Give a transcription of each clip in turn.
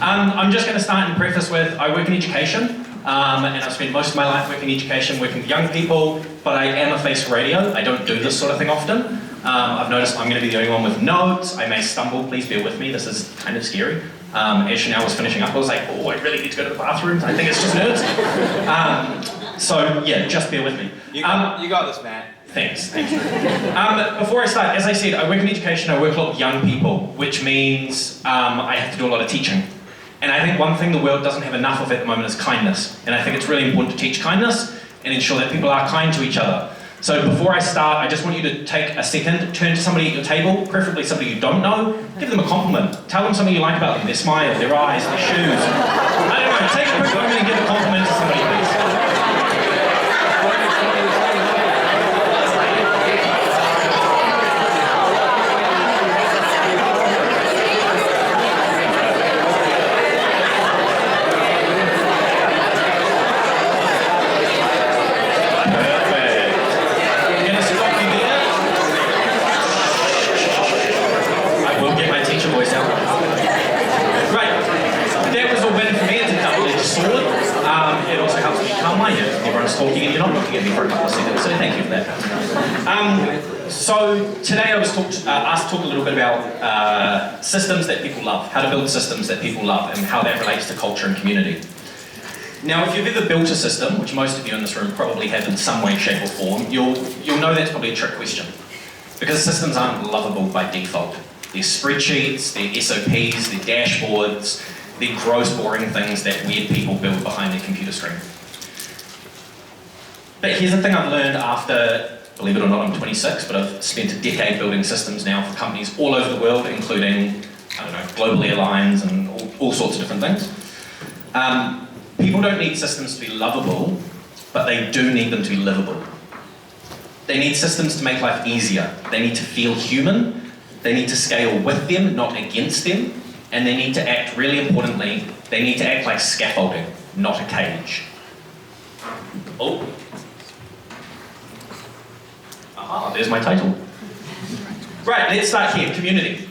I'm just going to start and preface with, I work in education, and I've spent most of my life working in education, working with young people, but I am a face for radio. I don't do this sort of thing often. I've noticed I'm going to be the only one with notes. I may stumble, please bear with me, this is kind of scary. As Chanel was finishing up, I was like, oh, I really need to go to the bathroom. I think it's just nerves. So yeah, just bear with me. You got this, man. Thanks. Before I start, as I said, I work in education, I work a lot with young people, which means I have to do a lot of teaching. And I think one thing the world doesn't have enough of at the moment is kindness. And I think it's really important to teach kindness and ensure that people are kind to each other. So before I start, I just want you to take a second, turn to somebody at your table, preferably somebody you don't know, give them a compliment. Tell them something you like about them, their smile, their eyes, their shoes. I don't know, take a quick moment and give a compliment to somebody, please. Talking and you're not looking at me for a couple of seconds, so thank you for that. So today I was asked to talk a little bit about systems that people love, how to build systems that people love and how that relates to culture and community. Now if you've ever built a system, which most of you in this room probably have in some way, shape or form, you'll know that's probably a trick question. Because systems aren't lovable by default. They're spreadsheets, they're SOPs, they're dashboards, they're gross boring things that weird people build behind their computer screen. But here's the thing I've learned after, believe it or not, I'm 26, but I've spent a decade building systems now for companies all over the world, including, I don't know, global airlines and all sorts of different things. People don't need systems to be lovable, but they do need them to be livable. They need systems to make life easier. They need to feel human. They need to scale with them, not against them. And they need to act, really importantly, they need to act like scaffolding, not a cage. Oh. Aha, there's my title. Right, let's start here, community.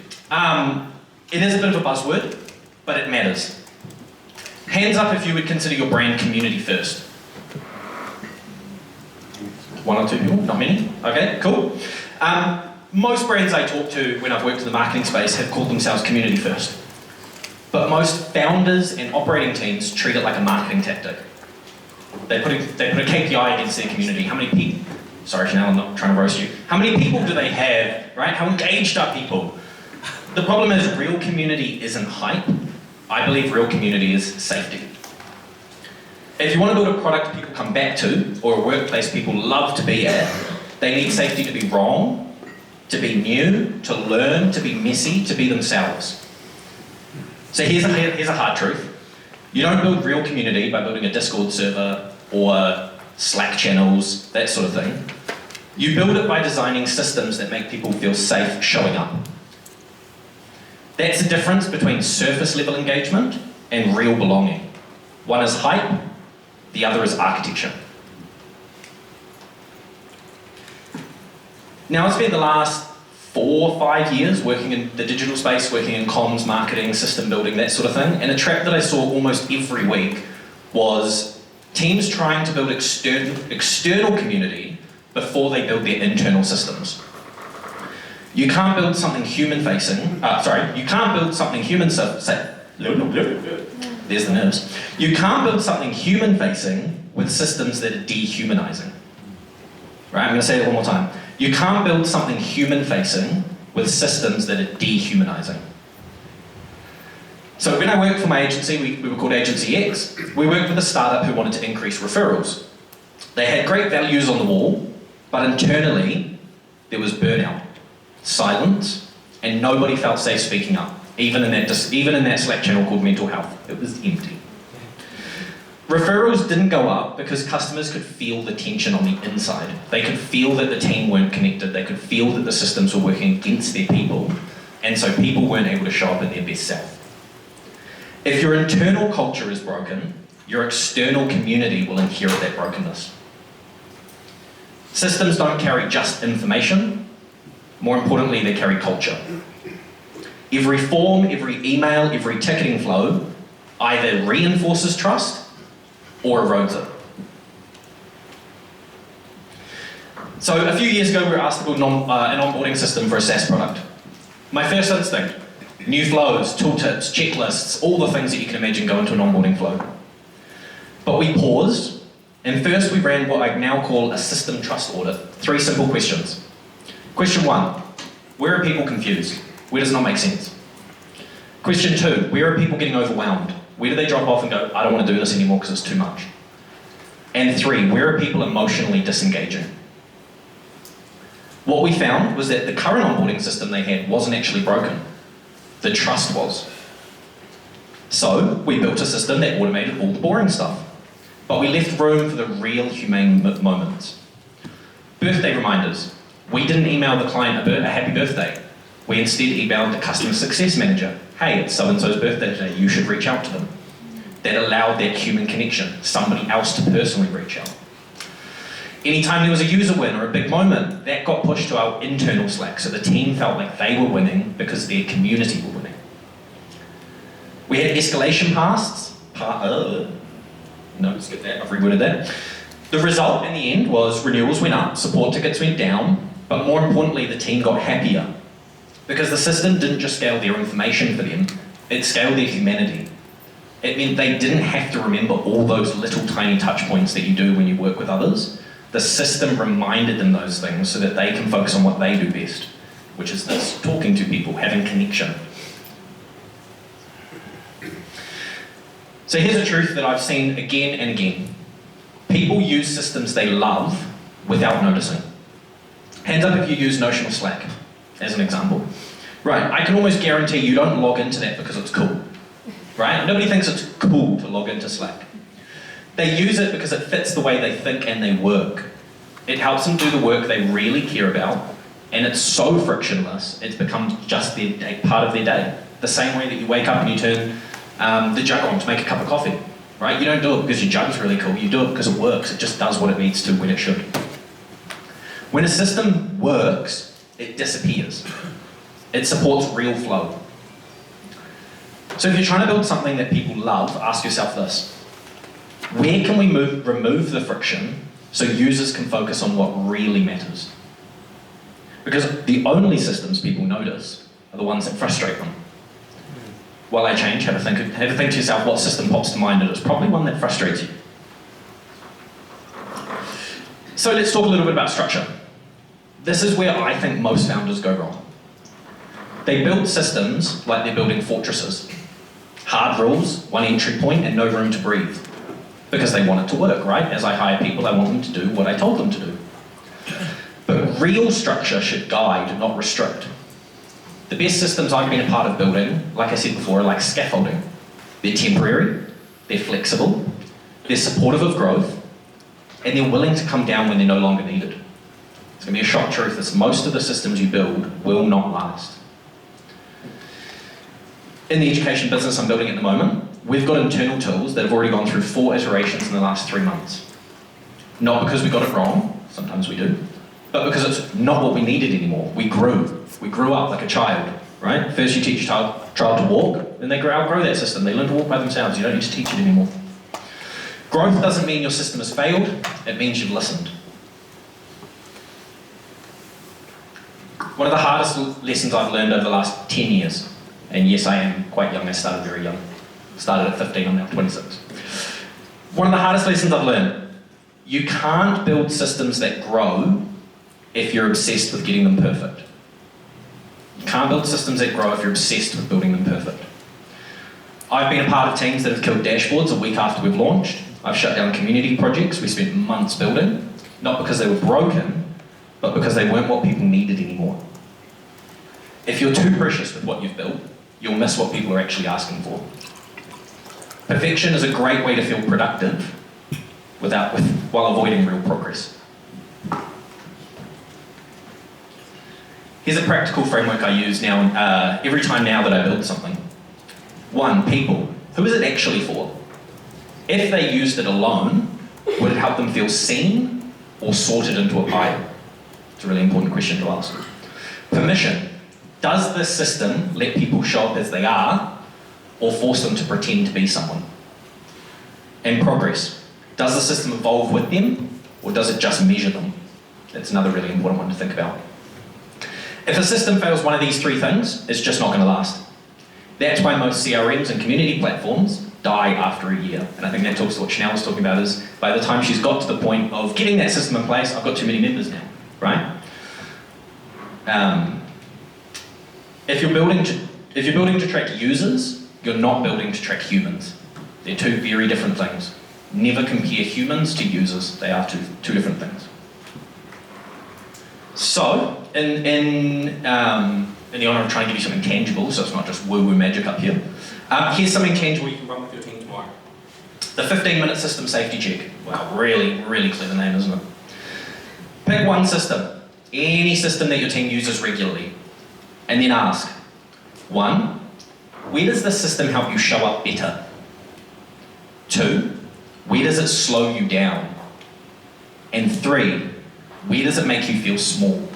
It is a bit of a buzzword, but it matters. Hands up if you would consider your brand community first. One or two people, not many. Okay, cool. Most brands I talk to when I've worked in the marketing space have called themselves community first. But most founders and operating teams treat it like a marketing tactic. They put a KPI against their community. How many people? Sorry, Chanel, I'm not trying to roast you. How many people do they have, right? How engaged are people? The problem is real community isn't hype. I believe real community is safety. If you want to build a product people come back to, or a workplace people love to be at, they need safety to be wrong, to be new, to learn, to be messy, to be themselves. So here's a hard truth. You don't build real community by building a Discord server or Slack channels, that sort of thing. You build it by designing systems that make people feel safe showing up. That's the difference between surface level engagement and real belonging. One is hype, the other is architecture. Now I've spent the last 4 or 5 years working in the digital space, working in comms, marketing, system building, that sort of thing, and a trap that I saw almost every week was teams trying to build external community before they build their internal systems. You can't build something human-facing, you can't build something there's the nerves. You can't build something human-facing with systems that are dehumanizing. Right, I'm going to say it one more time. You can't build something human-facing with systems that are dehumanizing. So when I worked for my agency, we were called Agency X, we worked with a startup who wanted to increase referrals. They had great values on the wall, but internally, there was burnout, silence, and nobody felt safe speaking up, even in that Slack channel called mental health. It was empty. Referrals didn't go up because customers could feel the tension on the inside. They could feel that the team weren't connected. They could feel that the systems were working against their people, and so people weren't able to show up in their best self. If your internal culture is broken, your external community will inherit that brokenness. Systems don't carry just information. More importantly, they carry culture. Every form, every email, every ticketing flow either reinforces trust or erodes it. So a few years ago, we were asked to build an onboarding system for a SaaS product. My first instinct, new flows, tooltips, checklists, all the things that you can imagine go into an onboarding flow. But we paused, and first we ran what I now call a system trust audit. 3 simple questions. Question 1, where are people confused? Where does it not make sense? Question 2, where are people getting overwhelmed? Where do they drop off and go, I don't want to do this anymore because it's too much? And 3, where are people emotionally disengaging? What we found was that the current onboarding system they had wasn't actually broken. The trust was. So we built a system that automated all the boring stuff. But we left room for the real humane moments. Birthday reminders. We didn't email the client a happy birthday. We instead emailed the customer success manager. Hey, it's so-and-so's birthday today, you should reach out to them. That allowed that human connection, somebody else to personally reach out. Anytime there was a user win or a big moment, that got pushed to our internal Slack, so the team felt like they were winning because their community were winning. We had escalation paths. No, skip that, I've reworded that. The result in the end was renewals went up, support tickets went down, but more importantly, the team got happier. Because the system didn't just scale their information for them, it scaled their humanity. It meant they didn't have to remember all those little tiny touch points that you do when you work with others. The system reminded them those things so that they can focus on what they do best, which is this, talking to people, having connection. So here's a truth that I've seen again and again. People use systems they love without noticing. Hands up if you use Notion or Slack, as an example. Right, I can almost guarantee you don't log into that because it's cool. Right? Nobody thinks it's cool to log into Slack. They use it because it fits the way they think and they work. It helps them do the work they really care about, and it's so frictionless, it's become just part of their day. The same way that you wake up and you turn the jug on to make a cup of coffee, right? You don't do it because your jug's really cool, you do it because it works. It just does what it needs to when it should. When a system works, it disappears. It supports real flow. So if you're trying to build something that people love, ask yourself this. Where can we remove the friction so users can focus on what really matters? Because the only systems people notice are the ones that frustrate them. While I change, have a think to yourself what system pops to mind, and it's probably one that frustrates you. So let's talk a little bit about structure. This is where I think most founders go wrong. They build systems like they're building fortresses. Hard rules, one entry point, and no room to breathe. Because they want it to work, right? As I hire people, I want them to do what I told them to do. But real structure should guide, not restrict. The best systems I've been a part of building, like I said before, are like scaffolding. They're temporary, they're flexible, they're supportive of growth, and they're willing to come down when they're no longer needed. It's going to be a shock truth that most of the systems you build will not last. In the education business I'm building at the moment, we've got internal tools that have already gone through 4 iterations in the last 3 months. Not because we got it wrong, sometimes we do, but because it's not what we needed anymore. We grew up like a child, right? First you teach a child to walk, then they outgrow that system. They learn to walk by themselves. You don't need to teach it anymore. Growth doesn't mean your system has failed, it means you've listened. One of the hardest lessons I've learned over the last 10 years, and yes, I am quite young, I started very young. Started at 15, I'm now 26. One of the hardest lessons I've learned, you can't build systems that grow if you're obsessed with getting them perfect. You can't build systems that grow if you're obsessed with building them perfect. I've been a part of teams that have killed dashboards a week after we've launched. I've shut down community projects we spent months building, not because they were broken, but because they weren't what people needed anymore. If you're too precious with what you've built, you'll miss what people are actually asking for. Perfection is a great way to feel productive while avoiding real progress. Here's a practical framework I use now every time now that I build something. 1, people. Who is it actually for? If they used it alone, would it help them feel seen or sorted into a pile? It's a really important question to ask. Permission. Does this system let people show up as they are, or force them to pretend to be someone? And progress. Does the system evolve with them, or does it just measure them? That's another really important one to think about. If a system fails one of these three things, it's just not going to last. That's why most CRMs and community platforms die after a year. And I think that talks to what Chanel was talking about, is by the time she's got to the point of getting that system in place, I've got too many members now, right? If you're building to track users, you're not building to track humans. They're two very different things. Never compare humans to users. They are two different things. So, in the honour of trying to give you something tangible, so it's not just woo-woo magic up here, here's something tangible you can run with your team tomorrow. The 15-minute system safety check. Wow, really, really clever name, isn't it? Pick one system, any system that your team uses regularly, and then ask, 1, where does this system help you show up better? 2, where does it slow you down? And 3, where does it make you feel small?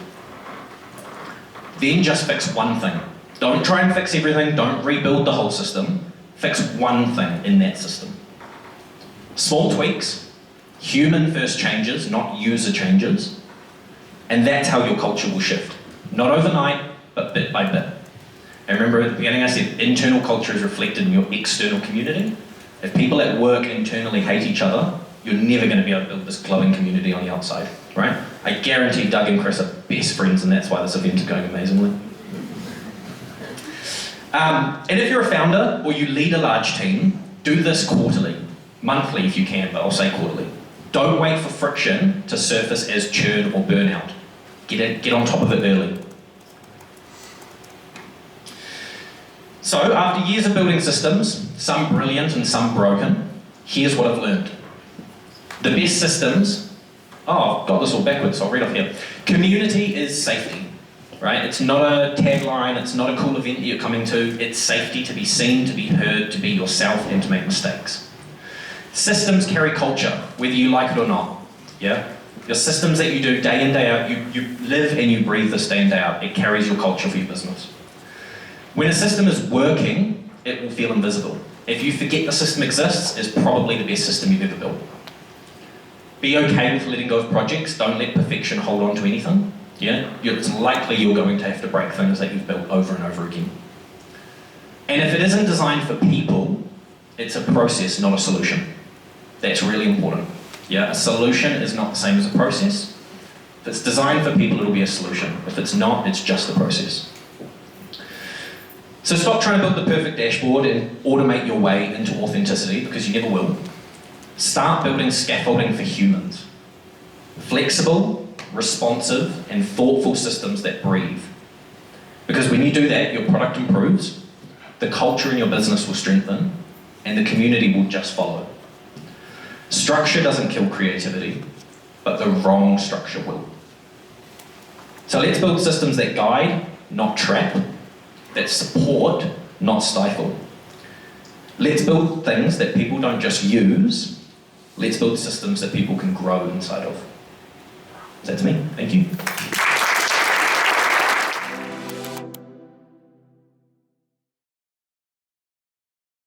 Then just fix one thing. Don't try and fix everything, don't rebuild the whole system. Fix one thing in that system. Small tweaks, human first changes, not user changes, and that's how your culture will shift. Not overnight, but bit by bit. And remember at the beginning I said internal culture is reflected in your external community. If people at work internally hate each other, you're never going to be able to build this glowing community on the outside, right? I guarantee Doug and Chris are best friends, and that's why this event is going amazingly. And if you're a founder or you lead a large team, do this quarterly. Monthly if you can, but I'll say quarterly. Don't wait for friction to surface as churn or burnout. Get on top of it early. So, after years of building systems, some brilliant and some broken, here's what I've learned. The best systems, I've got this all backwards, so I'll read off here. Community is safety, right? It's not a tagline, it's not a cool event that you're coming to, it's safety to be seen, to be heard, to be yourself, and to make mistakes. Systems carry culture, whether you like it or not, yeah? Your systems that you do day in, day out, you live and you breathe this day in, day out. It carries your culture for your business. When a system is working, it will feel invisible. If you forget the system exists, it's probably the best system you've ever built. Be okay with letting go of projects. Don't let perfection hold on to anything. Yeah? It's likely you're going to have to break things that you've built over and over again. And if it isn't designed for people, it's a process, not a solution. That's really important. Yeah? A solution is not the same as a process. If it's designed for people, it'll be a solution. If it's not, it's just a process. So stop trying to build the perfect dashboard and automate your way into authenticity, because you never will. Start building scaffolding for humans. Flexible, responsive, and thoughtful systems that breathe. Because when you do that, your product improves, the culture in your business will strengthen, and the community will just follow. Structure doesn't kill creativity, but the wrong structure will. So let's build systems that guide, not trap, that support, not stifle. Let's build things that people don't just use. Let's build systems that people can grow inside of. That's me. Thank you.